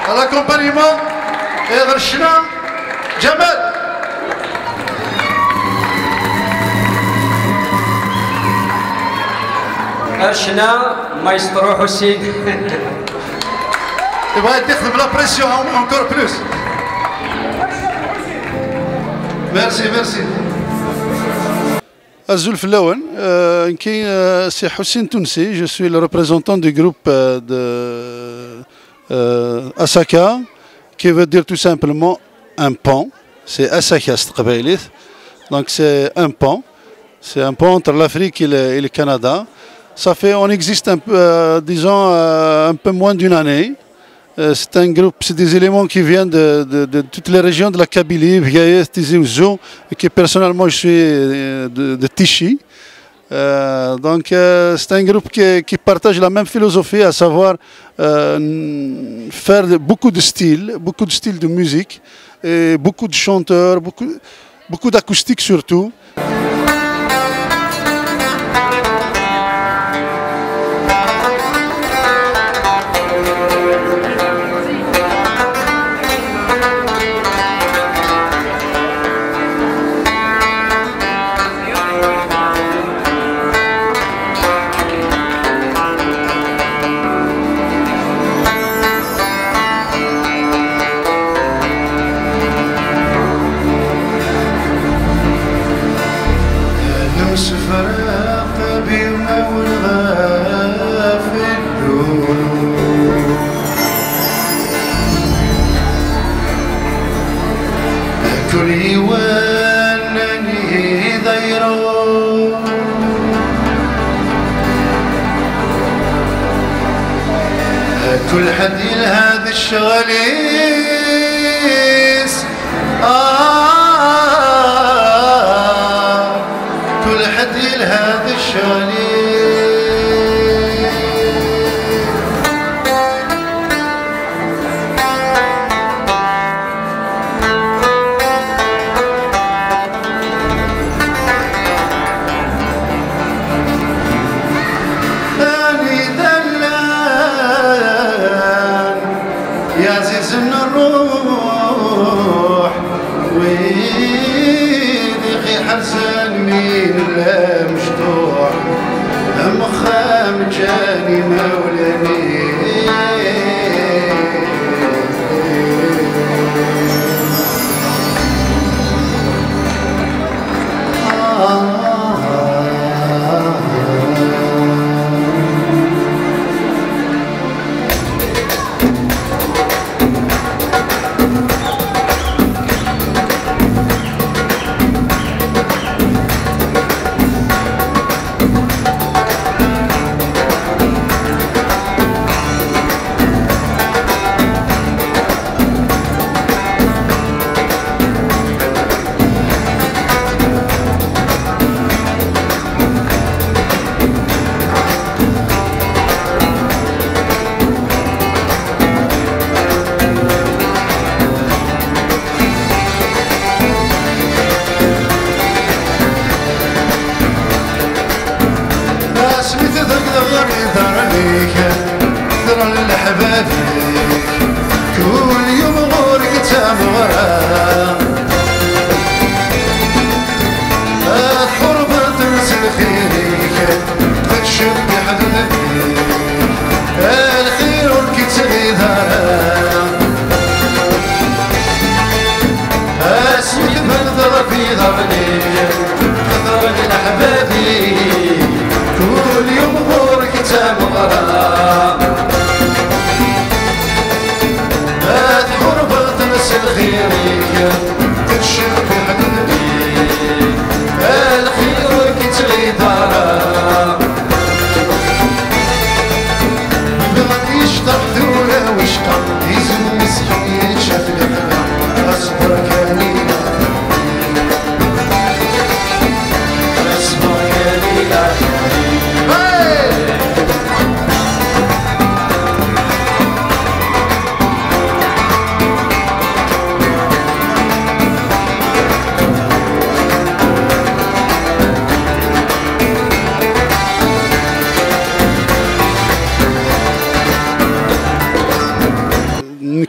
à l'accompagnement et Rachina Jamal. Rachina, maestro Hussein. Il va être la pression encore plus. Merci, merci. Azulf Lawan, c'est Hussein Tounsi, je suis le représentant du groupe de Asaka, qui veut dire tout simplement un pont. C'est Asaka Stqabailith, donc c'est un pont. C'est un pont entre l'Afrique et le Canada. Ça fait, on existe un peu, disons, un peu moins d'une année. C'est un groupe, c'est des éléments qui viennent de toutes les régions de la Kabylie, Viaïs, Tizi Ouzou, et que personnellement je suis de Tichy. Donc c'est un groupe qui partage la même philosophie, à savoir faire beaucoup de styles de musique, et beaucoup de chanteurs, beaucoup d'acoustique surtout. كل حد هذا الشغليس كل حد هذا الشغليس يا عزيز الروح ويدي حرسان من المشطوح مخام جاني مولاني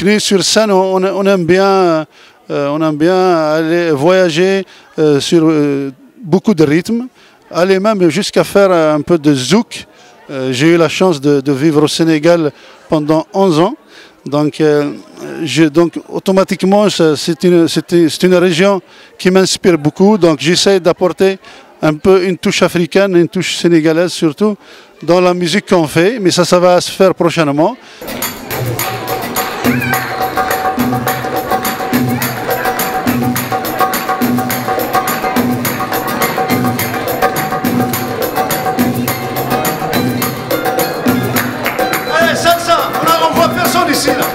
technique. Sur scène, on aime bien aller voyager sur beaucoup de rythmes, aller même jusqu'à faire un peu de zouk. J'ai eu la chance de vivre au Sénégal pendant 11 ans. Donc automatiquement, c'est une région qui m'inspire beaucoup. Donc j'essaie d'apporter un peu une touche africaine, une touche sénégalaise surtout, dans la musique qu'on fait. Mais ça va se faire prochainement. Allez, salsa, on ne renvoie personne ici là.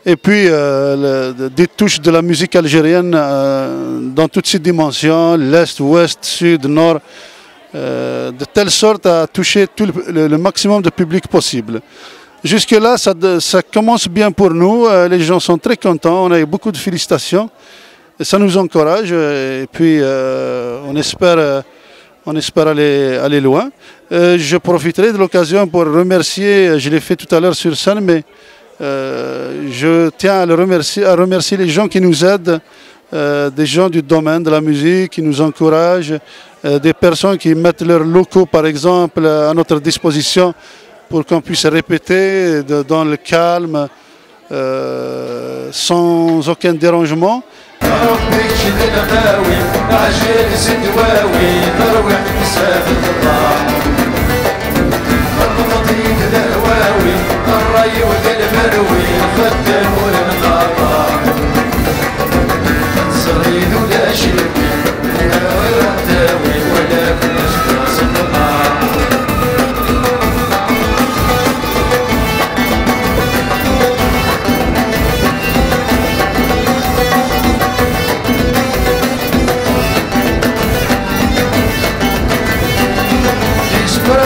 Et puis des touches de la musique algérienne dans toutes ses dimensions, l'Est, Ouest, Sud, Nord, de telle sorte à toucher tout le maximum de public possible. Jusque-là, ça commence bien pour nous, les gens sont très contents, on a eu beaucoup de félicitations, et ça nous encourage, et puis on espère aller loin. Je profiterai de l'occasion pour remercier, je l'ai fait tout à l'heure sur scène, mais je tiens à remercier les gens qui nous aident, des gens du domaine de la musique qui nous encouragent, des personnes qui mettent leurs locaux par exemple à notre disposition pour qu'on puisse répéter dans le calme, sans aucun dérangement.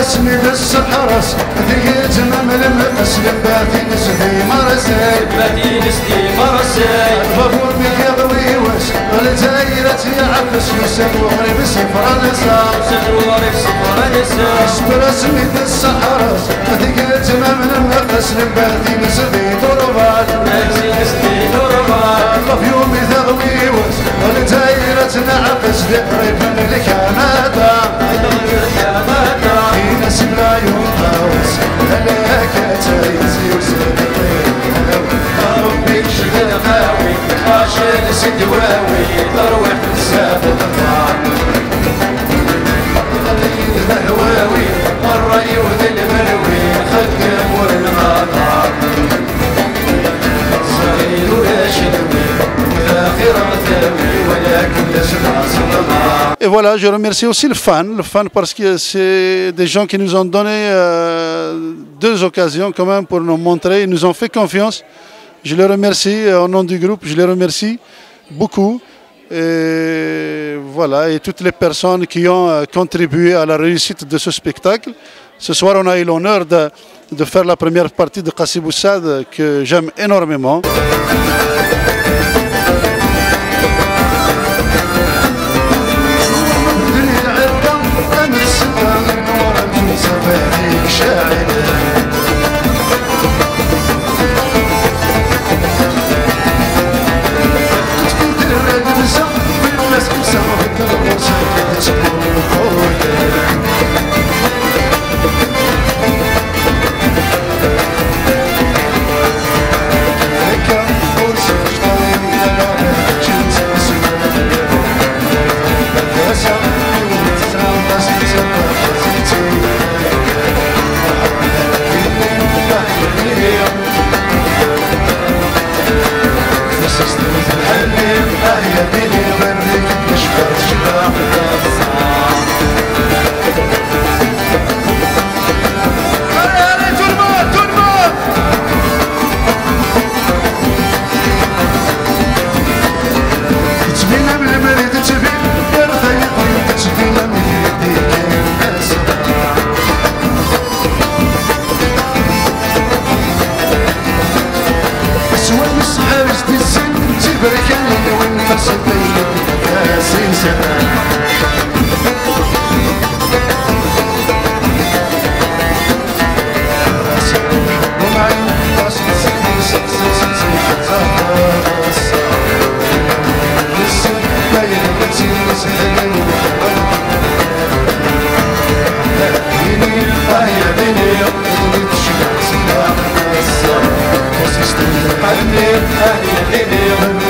رسمي بالسحرس ذيت مملم اسلم باتي نسدي مرسي باتي نسدي مرسي الفضول بك يضوي وش والجايرة يعفس يسد وغريب صفر نساء يسد وغريب صفر نساء رسمي بالسحرس ذيت مملم اسلم باتي نسدي ضربات باتي نسدي ضربات الفضول يضوي وش والجايرة نعفس ذكري من الكندا نسيب لا يوم دواوي تروح بزاف الدار الهواوي الرأي وذي المروي خدم والمطار صغير ولا شنوي والآخر غثاوي ولكن لسنا صدمار. Et voilà, je remercie aussi le fan parce que c'est des gens qui nous ont donné deux occasions quand même pour nous montrer, ils nous ont fait confiance. Je les remercie au nom du groupe, je les remercie beaucoup. Et voilà, et toutes les personnes qui ont contribué à la réussite de ce spectacle. Ce soir, on a eu l'honneur de faire la première partie de Qassi Boussad que j'aime énormément. أهلي